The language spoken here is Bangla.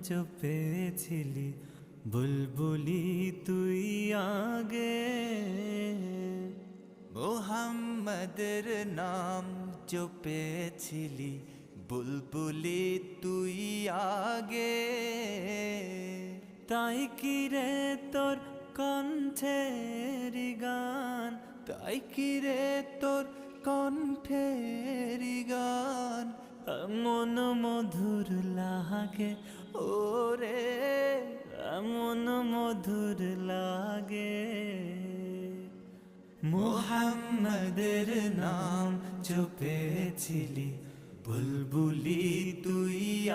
চুপেছিলি বুলবুলি তুই আগে। মুহাম্মদের নাম জপেছিলি বুলবুলি তুই আগে। তাই কি রে তোর কণ্ঠের গান, তাই কি রে তোর কণ্ঠের গান এমন মধুর লাগে ওরে, এমন মধুর লাগে। মুহাম্মদের নাম জপেছিলি বুলবুলি তুই